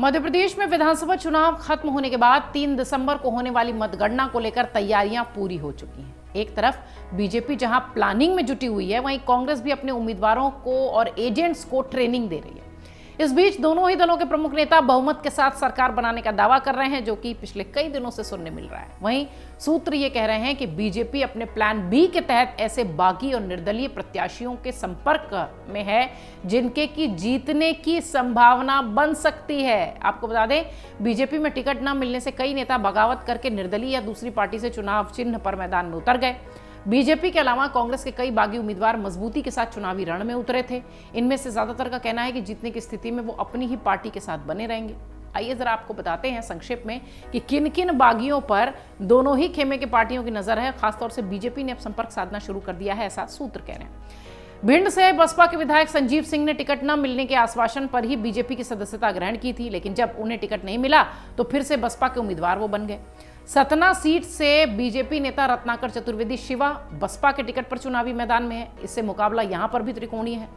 मध्य प्रदेश में विधानसभा चुनाव खत्म होने के बाद 3 दिसंबर को होने वाली मतगणना को लेकर तैयारियां पूरी हो चुकी हैं। एक तरफ बीजेपी जहां प्लानिंग में जुटी हुई है, वहीं कांग्रेस भी अपने उम्मीदवारों को और एजेंट्स को ट्रेनिंग दे रही है। इस बीच दोनों ही दलों के प्रमुख नेता बहुमत के साथ सरकार बनाने का दावा कर रहे हैं, जो कि पिछले कई दिनों से सुनने मिल रहा है। वहीं सूत्र ये कह रहे हैं कि बीजेपी अपने प्लान बी के तहत ऐसे बागी और निर्दलीय प्रत्याशियों के संपर्क में है जिनके की जीतने की संभावना बन सकती है। आपको बता दें, बीजेपी में टिकट न मिलने से कई नेता बगावत करके निर्दलीय या दूसरी पार्टी से चुनाव चिन्ह पर मैदान में उतर गए। बीजेपी के अलावा कांग्रेस के कई बागी उम्मीदवार मजबूती के साथ चुनावी रण में उतरे थे। इनमें से ज्यादातर का कहना है कि जीतने की स्थिति में वो अपनी ही पार्टी के साथ बने रहेंगे। आइए जरा आपको बताते हैं संक्षेप में कि किन किन बागियों पर दोनों ही खेमे की पार्टियों की नजर है। खासतौर से बीजेपी ने अब संपर्क साधना शुरू कर दिया है, ऐसा सूत्र कह रहे हैं। भिंड से बसपा के विधायक संजीव सिंह ने टिकट न मिलने के आश्वासन पर ही बीजेपी की सदस्यता ग्रहण की थी, लेकिन जब उन्हें टिकट नहीं मिला तो फिर से बसपा के उम्मीदवार वो बन गए। सतना सीट से बीजेपी नेता रत्नाकर चतुर्वेदी शिवा बसपा के टिकट पर चुनावी मैदान में है। इससे मुकाबला यहां पर भी त्रिकोणीय है।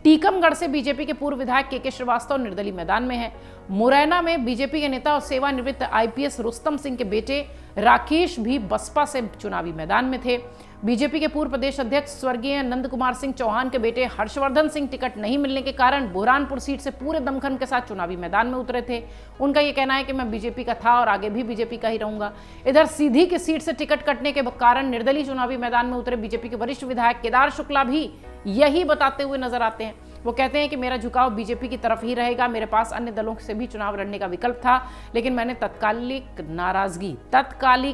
टीकमगढ़ से बीजेपी के पूर्व विधायक के श्रीवास्तव निर्दलीय मैदान में है। मुरैना में बीजेपी के नेता और सेवानिवृत्त आईपीएस रुस्तम सिंह के बेटे राकेश भी बसपा से चुनावी मैदान में थे। बीजेपी के पूर्व प्रदेश अध्यक्ष स्वर्गीय नंद कुमार सिंह चौहान के बेटे हर्षवर्धन सिंह टिकट नहीं मिलने के कारण बुरहानपुर सीट से पूरे दमखम के साथ चुनावी मैदान में उतरे थे। उनका यह कहना है कि मैं बीजेपी का था और आगे भी बीजेपी का ही रहूंगा। इधर सीधी की सीट से टिकट कटने के कारण निर्दलीय चुनावी मैदान में उतरे बीजेपी के वरिष्ठ विधायक केदार शुक्ला भी यही बताते हुए नजर आते हैं। वो कहते हैं कि मेरा झुकाव बीजेपी की तरफ ही रहेगा। मेरे पास अन्य दलों से भी चुनाव लड़ने का विकल्प था, लेकिन मैंने तत्कालिक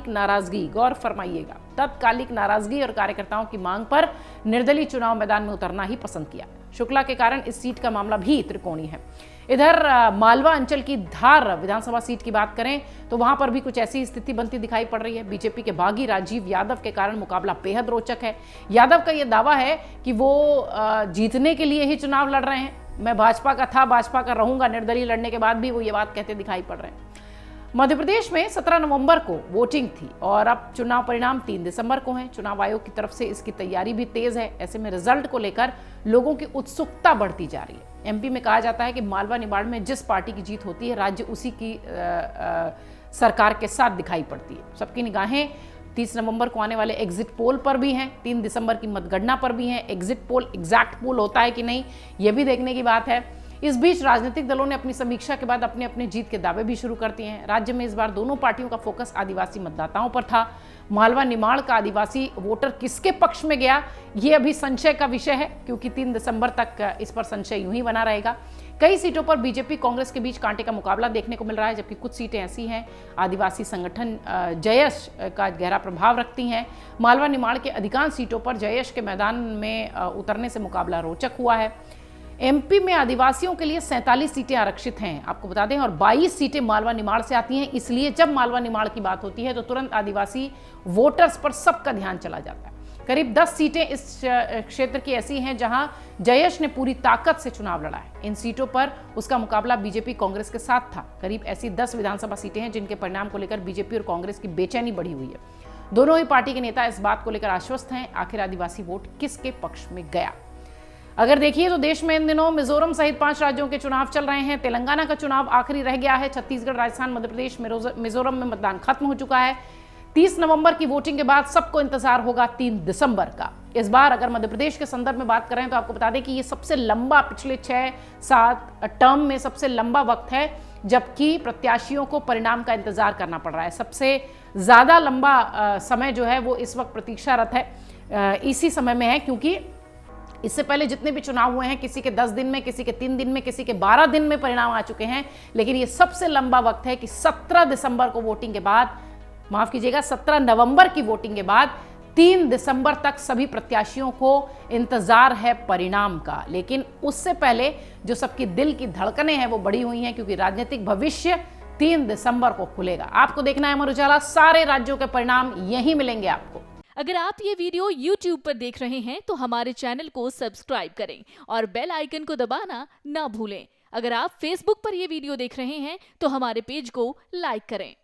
नाराजगी गौर फरमाइएगा, तत्कालिक नाराजगी और कार्यकर्ताओं की मांग पर निर्दलीय चुनाव मैदान में उतरना ही पसंद किया। शुक्ला के कारण इस सीट का मामला भी त्रिकोणीय है। इधर मालवा अंचल की धार विधानसभा सीट की बात करें तो वहां पर भी कुछ ऐसी स्थिति बनती दिखाई पड़ रही है। बीजेपी के बागी राजीव यादव के कारण मुकाबला बेहद रोचक है। यादव का यह दावा है कि वो जीतने के लिए ही चुनाव लड़ रहे हैं। मैं भाजपा का था, भाजपा का रहूंगा। निर्दलीय लड़ने के बाद भी वो ये बात कहते दिखाई पड़ रहे हैं। मध्य प्रदेश में 17 नवंबर को वोटिंग थी और अब चुनाव परिणाम 3 दिसंबर को हैं। चुनाव आयोग की तरफ से इसकी तैयारी भी तेज है। ऐसे में रिजल्ट को लेकर लोगों की उत्सुकता बढ़ती जा रही है। एमपी में कहा जाता है कि मालवा निमाड़ में जिस पार्टी की जीत होती है, राज्य उसी की सरकार के साथ दिखाई पड़ती है। सबकी निगाहें 30 नवंबर को आने वाले एग्जिट पोल पर भी हैं, 3 दिसंबर की मतगणना पर भी हैं। एग्जिट पोल एग्जैक्ट पोल होता है कि नहीं, यह भी देखने की बात है। इस बीच राजनीतिक दलों ने अपनी समीक्षा के बाद अपने अपने जीत के दावे भी शुरू कर दिए हैं। राज्य में इस बार दोनों पार्टियों का फोकस आदिवासी मतदाताओं पर था। मालवा निमाड़ का आदिवासी वोटर किसके पक्ष में गया, ये अभी संशय का विषय है, क्योंकि 3 दिसंबर तक इस पर संशय यूं ही बना रहेगा। कई सीटों पर बीजेपी कांग्रेस के बीच कांटे का मुकाबला देखने को मिल रहा है, जबकि कुछ सीटें ऐसी हैं आदिवासी संगठन जयश का गहरा प्रभाव रखती हैं। मालवा निमाड़ के अधिकांश सीटों पर जयश के मैदान में उतरने से मुकाबला रोचक हुआ है। एमपी में आदिवासियों के लिए 47 सीटें आरक्षित हैं, आपको बता दें, और 22 सीटें मालवा निमाड़ से आती हैं। इसलिए जब मालवा निमाड़ की बात होती है तो तुरंत आदिवासी वोटर्स पर सबका ध्यान चला जाता है। करीब 10 सीटें इस क्षेत्र की ऐसी हैं जहां जयेश ने पूरी ताकत से चुनाव लड़ा है। इन सीटों पर उसका मुकाबला बीजेपी कांग्रेस के साथ था। करीब ऐसी 10 विधानसभा सीटें हैं जिनके परिणाम को लेकर बीजेपी और कांग्रेस की बेचैनी बढ़ी हुई है। दोनों ही पार्टी के नेता इस बात को लेकर आश्वस्त हैं, आखिर आदिवासी वोट किसके पक्ष में गया। अगर देखिए तो देश में इन दिनों मिजोरम सहित 5 राज्यों के चुनाव चल रहे हैं। तेलंगाना का चुनाव आखिरी रह गया है। छत्तीसगढ़, राजस्थान, मध्य प्रदेश, मिजोरम में मतदान खत्म हो चुका है। 30 नवंबर की वोटिंग के बाद सबको इंतजार होगा 3 दिसंबर का। इस बार अगर मध्य प्रदेश के संदर्भ में बात करें तो आपको बता दें कि ये सबसे लंबा, पिछले 6-7 टर्म में सबसे लंबा वक्त है जबकि प्रत्याशियों को परिणाम का इंतजार करना पड़ रहा है। सबसे ज्यादा लंबा समय जो है वो इस वक्त प्रतीक्षारत है, इसी समय में है, क्योंकि इससे पहले जितने भी चुनाव हुए हैं, किसी के 10 दिन में, किसी के 3 दिन में, किसी के 12 दिन में परिणाम आ चुके हैं। लेकिन ये सबसे लंबा वक्त है कि 17 दिसंबर को वोटिंग के बाद, माफ कीजिएगा, 17 नवंबर की वोटिंग के बाद 3 दिसंबर तक सभी प्रत्याशियों को इंतजार है परिणाम का। लेकिन उससे पहले जो सबकी दिल की धड़कनें हैं वो बढ़ी हुई हैं, क्योंकि राजनीतिक भविष्य 3 दिसंबर को खुलेगा। आपको देखना है अमर उजाला, सारे राज्यों के परिणाम यहीं मिलेंगे आपको। अगर आप ये वीडियो YouTube पर देख रहे हैं तो हमारे चैनल को सब्सक्राइब करें और बेल आइकन को दबाना ना भूलें। अगर आप Facebook पर ये वीडियो देख रहे हैं तो हमारे पेज को लाइक करें।